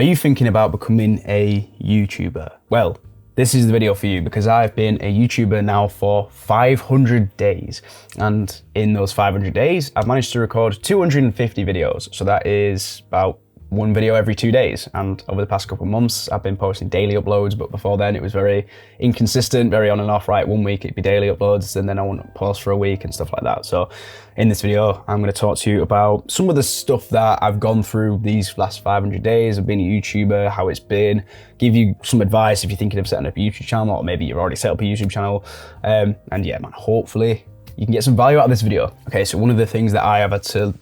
Are you thinking about becoming a YouTuber? Well, this is the video for you because I've been a YouTuber now for 500 days. And in those 500 days, I've managed to record 250 videos. So that is about one video every 2 days. And over the past couple of months, I've been posting daily uploads, but before then it was very inconsistent, very on and off, right? 1 week it'd be daily uploads, and then I wouldn't post for a week and stuff like that. So in this video, I'm gonna talk to you about some of the stuff that I've gone through these last 500 days of being a YouTuber, how it's been, give you some advice if you're thinking of setting up a YouTube channel, or maybe you've already set up a YouTube channel. And yeah, man, hopefully you can get some value out of this video. Okay, so one of the things that I have had to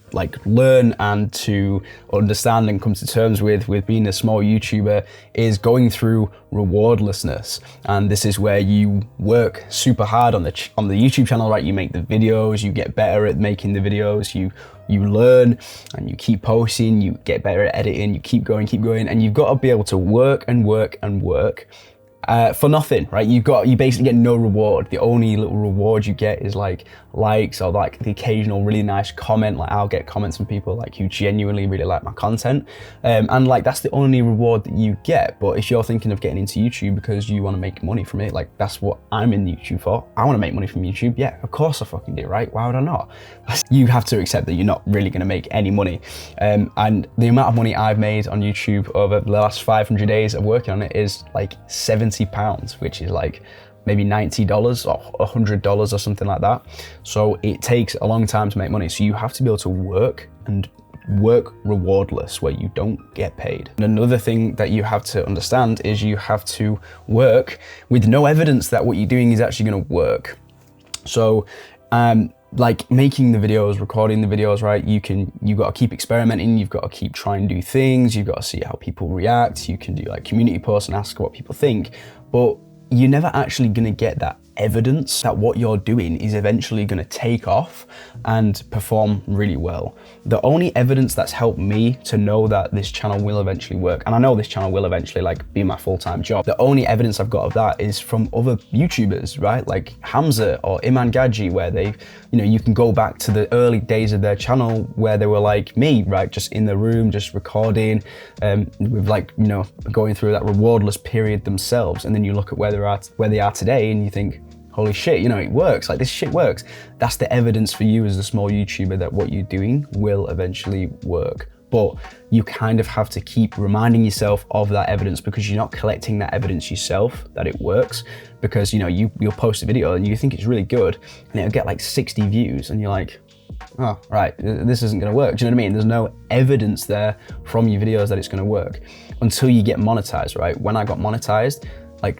learn and to understand and come to terms with being a small YouTuber is going through rewardlessness. And this is where you work super hard on the YouTube channel, right? You make the videos, you get better at making the videos, you learn and you keep posting, you get better at editing, you keep going, and you've got to be able to work and work and work for nothing, right? You basically get no reward. The only little reward you get is likes or the occasional really nice comment. I'll get comments from people who genuinely really like my content, and that's the only reward that you get. But if you're thinking of getting into YouTube because you want to make money from it, that's what I'm in YouTube for. I want to make money from YouTube. Yeah, of course I fucking do, right? Why would I not? You have to accept that you're not really going to make any money, and the amount of money I've made on YouTube over the last 500 days of working on it is £70, which is maybe $90 or $100 or something like that. So it takes a long time to make money. So you have to be able to work and work rewardless, where you don't get paid. And another thing that you have to understand is you have to work with no evidence that what you're doing is actually going to work. So making the videos, recording the videos, right? You've got to keep experimenting. You've got to keep trying to do things. You've got to see how people react. You can do community posts and ask what people think, but you're never actually going to get that evidence that what you're doing is eventually going to take off and perform really well. The only evidence that's helped me to know that this channel will eventually work, and I know this channel will eventually be my full-time job, the only evidence I've got of that is from other YouTubers, right? Like Hamza or Iman Gadji, where you can go back to the early days of their channel where they were like me, right? Just in the room, just recording, with going through that rewardless period themselves. And then you look at where they are today and you think, holy shit, it works. This shit works. That's the evidence for you as a small YouTuber that what you're doing will eventually work. But you kind of have to keep reminding yourself of that evidence, because you're not collecting that evidence yourself that it works. Because you'll post a video and you think it's really good and it'll get 60 views and you're like, oh, right, this isn't gonna work. Do you know what I mean? There's no evidence there from your videos that it's gonna work until you get monetized, right? When I got monetized,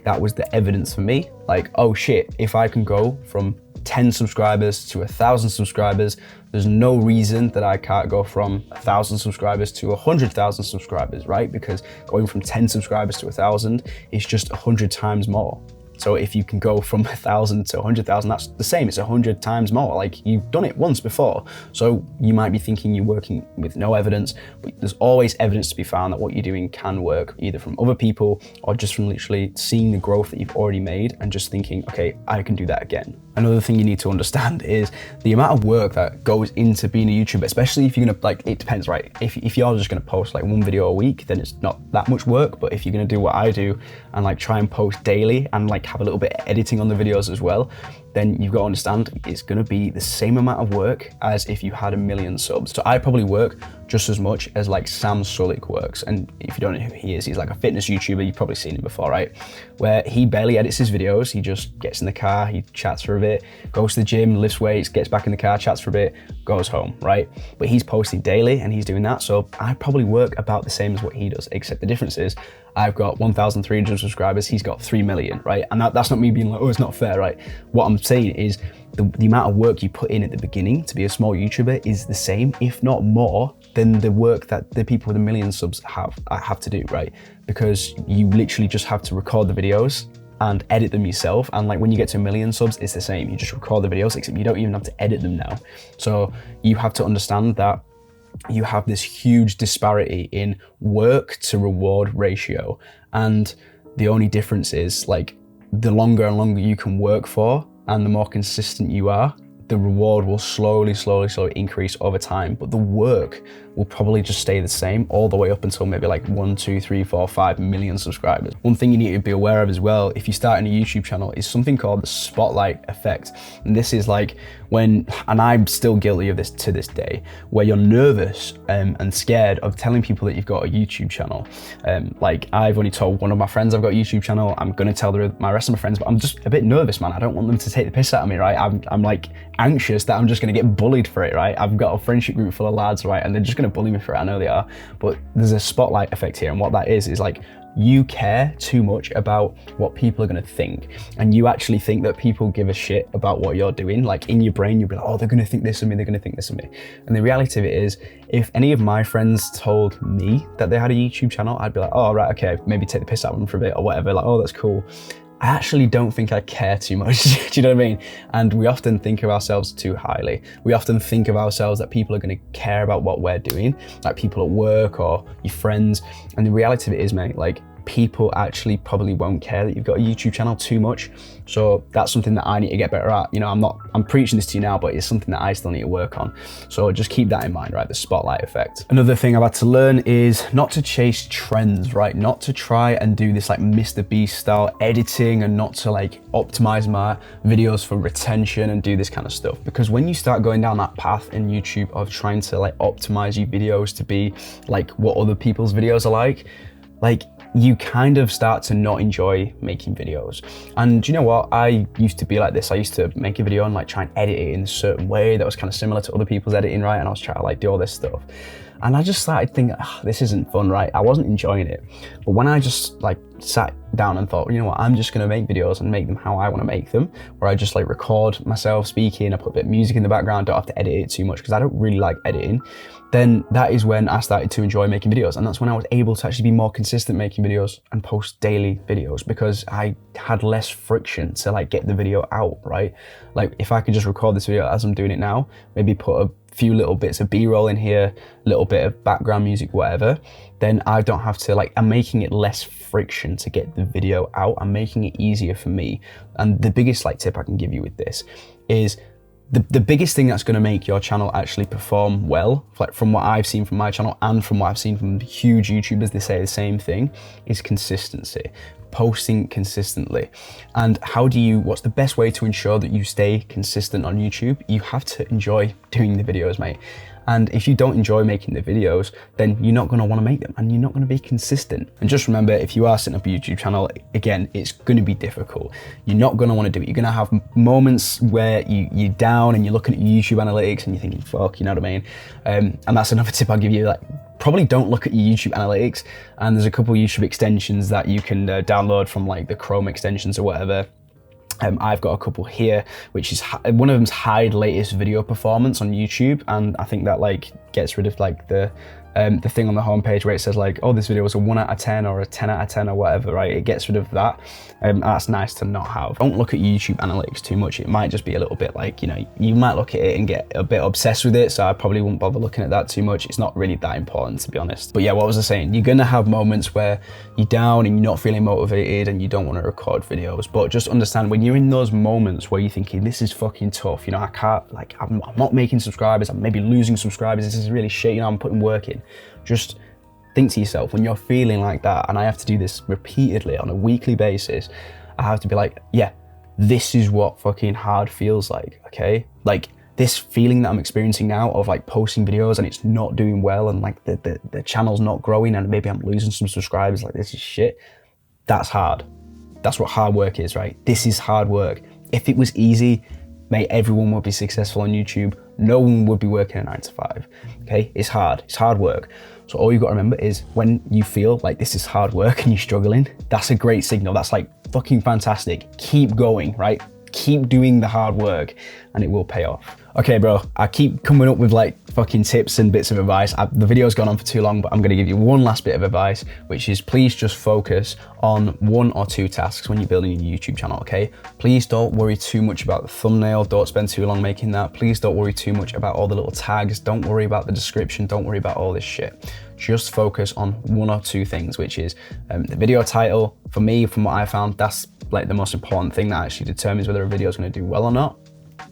that was the evidence for me. Oh shit, if I can go from 10 subscribers to 1,000 subscribers, there's no reason that I can't go from 1,000 subscribers to 100,000 subscribers, right? Because going from 10 subscribers to 1,000 is just 100 times more. So if you can go from 1,000 to 100,000, that's the same, it's 100 times more. You've done it once before. So you might be thinking you're working with no evidence, but there's always evidence to be found that what you're doing can work, either from other people or just from literally seeing the growth that you've already made and just thinking, okay, I can do that again. Another thing you need to understand is the amount of work that goes into being a YouTuber, especially if you're gonna, it depends, right? If you're just gonna post one video a week, then it's not that much work. But if you're gonna do what I do and try and post daily and have a little bit of editing on the videos as well, then you've got to understand it's going to be the same amount of work as if you had 1 million subs. So I probably work just as much as Sam Sulek works. And if you don't know who he is, he's a fitness YouTuber. You've probably seen him before, right? Where he barely edits his videos. He just gets in the car, he chats for a bit, goes to the gym, lifts weights, gets back in the car, chats for a bit, goes home, right? But he's posting daily and he's doing that. So I probably work about the same as what he does, except the difference is I've got 1,300 subscribers, he's got 3 million, right? And that's not me being oh, it's not fair, right? What I'm saying is the amount of work you put in at the beginning to be a small YouTuber is the same, if not more, than the work that the people with 1 million subs have to do, right? Because you literally just have to record the videos and edit them yourself. And when you get to 1 million subs, it's the same. You just record the videos, except you don't even have to edit them now. So you have to understand that you have this huge disparity in work to reward ratio. And the only difference is the longer and longer you can work for and the more consistent you are, the reward will slowly increase over time, but the work will probably just stay the same all the way up until maybe like 1, 2, 3, 4, 5 million subscribers. One thing you need to be aware of as well, if you start a YouTube channel, is something called the spotlight effect. And this is like when, and I'm still guilty of this to this day, where you're nervous and scared of telling people that you've got a YouTube channel. Like I've only told one of my friends I've got a YouTube channel. I'm gonna tell my rest of my friends, but I'm just a bit nervous, man. I don't want them to take the piss out of me, right? I'm like anxious that I'm just gonna get bullied for it, right? I've got a friendship group full of lads, right? And they're just gonna bully me for it. I know they are, but there's a spotlight effect here. And what that is like, you care too much about what people are going to think, and you actually think that people give a shit about what you're doing. Like in your brain, you'll be like, oh, they're going to think this of me, they're going to think this of me. And the reality of it is, if any of my friends told me that they had a YouTube channel, I'd be like, oh, right, okay, maybe take the piss out of them for a bit or whatever. Like, oh, that's cool. I actually don't think I care too much. Do you know what I mean? And we often think of ourselves too highly. We often think of ourselves that people are going to care about what we're doing, like people at work or your friends. And the reality of it is, mate, like people actually probably won't care that you've got a YouTube channel too much. So that's something that I need to get better at. You know, I'm preaching this to you now, but it's something that I still need to work on. So just keep that in mind, right? The spotlight effect. Another thing I've had to learn is not to chase trends, right? Not to try and do this like Mr. Beast style editing, and not to like optimize my videos for retention and do this kind of stuff. Because when you start going down that path in YouTube of trying to like optimize your videos to be like what other people's videos are like you kind of start to not enjoy making videos. And you know what? I used to be like this. I used to make a video and like try and edit it in a certain way that was kind of similar to other people's editing, right? And I was trying to like do all this stuff. And I just started thinking, this isn't fun, right? I wasn't enjoying it. But when I just like sat down and thought, you know what, I'm just gonna make videos and make them how I wanna make them, where I just like record myself speaking, I put a bit of music in the background, don't have to edit it too much because I don't really like editing, then that is when I started to enjoy making videos. And that's when I was able to actually be more consistent making videos and post daily videos, because I had less friction to like get the video out, right? Like if I could just record this video as I'm doing it now, maybe put a few little bits of B-roll in here, a little bit of background music, whatever, then I don't have to like, I'm making it less friction to get the video out. I'm making it easier for me. And the biggest like tip I can give you with this is the biggest thing that's going to make your channel actually perform well, like from what I've seen from my channel and from what I've seen from huge YouTubers, they say the same thing, is consistency. Posting consistently. And what's the best way to ensure that you stay consistent on YouTube? You have to enjoy doing the videos, mate. And if you don't enjoy making the videos, then you're not going to want to make them and you're not going to be consistent. And just remember, if you are setting up a YouTube channel, again, it's going to be difficult. You're not going to want to do it. You're going to have moments where you're down and you're looking at your YouTube analytics and you're thinking, fuck, you know what I mean? And that's another tip I'll give you, like, probably don't look at your YouTube analytics. And there's a couple of YouTube extensions that you can download from like the Chrome extensions or whatever. I've got a couple here, which is one of them's hide latest video performance on YouTube, and I think that like gets rid of like the thing on the homepage where it says like, oh, this video was a 1 out of 10 or a 10 out of 10 or whatever, right? It gets rid of that. That's nice to not have. Don't look at YouTube analytics too much. It might just be a little bit like, you know, you might look at it and get a bit obsessed with it. So I probably wouldn't bother looking at that too much. It's not really that important, to be honest. But yeah, what was I saying? You're gonna have moments where you're down and you're not feeling motivated and you don't want to record videos. But just understand, when you're in those moments where you're thinking, this is fucking tough, you know, I can't, like, I'm not making subscribers, I'm maybe losing subscribers, this is really shit, you know, I'm putting work in. Just think to yourself, when you're feeling like that, and I have to do this repeatedly on a weekly basis, I have to be like, yeah, this is what fucking hard feels like, okay? Like this feeling that I'm experiencing now of like posting videos and it's not doing well and like the channel's not growing and maybe I'm losing some subscribers, like this is shit. That's hard. That's what hard work is, right? This is hard work. If it was easy, mate, everyone would be successful on YouTube. No one would be working a 9 to 5, okay? It's hard work. So all you've got to remember is when you feel like this is hard work and you're struggling, that's a great signal. That's like fucking fantastic. Keep going, right? Keep doing the hard work and it will pay off. Okay, bro, I keep coming up with like fucking tips and bits of advice. The video's gone on for too long, but I'm gonna give you one last bit of advice, which is please just focus on 1 or 2 tasks when you're building your YouTube channel, okay? Please don't worry too much about the thumbnail. Don't spend too long making that. Please don't worry too much about all the little tags. Don't worry about the description. Don't worry about all this shit. Just focus on 1 or 2 things, which is the video title. For me, from what I found, that's like the most important thing that actually determines whether a video is gonna do well or not.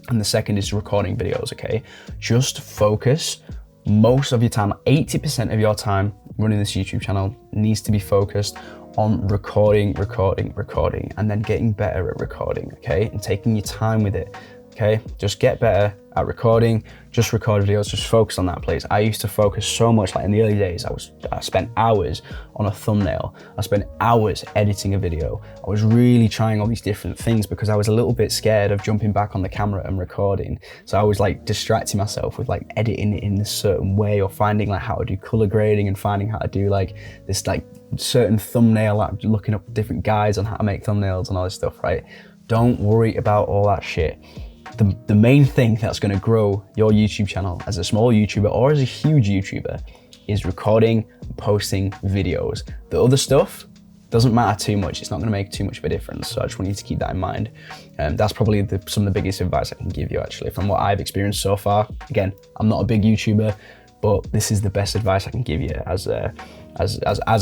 and the second is recording videos, okay? Just focus most of your time, 80% of your time running this YouTube channel needs to be focused on recording, and then getting better at recording, okay? And taking your time with it, okay? Just get better at recording, just record videos, just focus on that, please. I used to focus so much, like in the early days, I spent hours on a thumbnail. I spent hours editing a video. I was really trying all these different things because I was a little bit scared of jumping back on the camera and recording. So I was like distracting myself with like editing it in a certain way, or finding like how to do color grading, and finding how to do like this like certain thumbnail, like looking up different guides on how to make thumbnails and all this stuff, right? Don't worry about all that shit. The main thing that's going to grow your YouTube channel as a small YouTuber or as a huge YouTuber is recording and posting videos. The other stuff doesn't matter too much. It's not going to make too much of a difference. So I just want you to keep that in mind. That's probably some of the biggest advice I can give you, actually, from what I've experienced so far. Again, I'm not a big YouTuber, but this is the best advice I can give you as a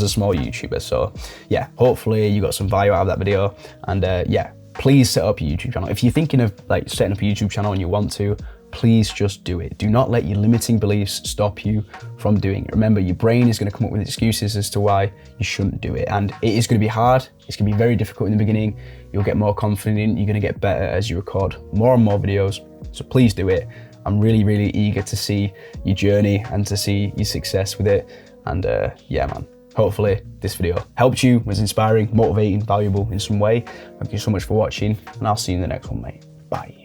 small YouTuber. So yeah, hopefully you got some value out of that video. And yeah, please set up a YouTube channel. If you're thinking of like setting up a YouTube channel and you want to, please just do it. Do not let your limiting beliefs stop you from doing it. Remember, your brain is going to come up with excuses as to why you shouldn't do it. And it is going to be hard. It's going to be very difficult in the beginning. You'll get more confident. You're going to get better as you record more and more videos. So please do it. I'm really, really eager to see your journey and to see your success with it. And yeah, man. Hopefully this video helped you, was inspiring, motivating, valuable in some way. Thank you so much for watching, and I'll see you in the next one, mate. Bye.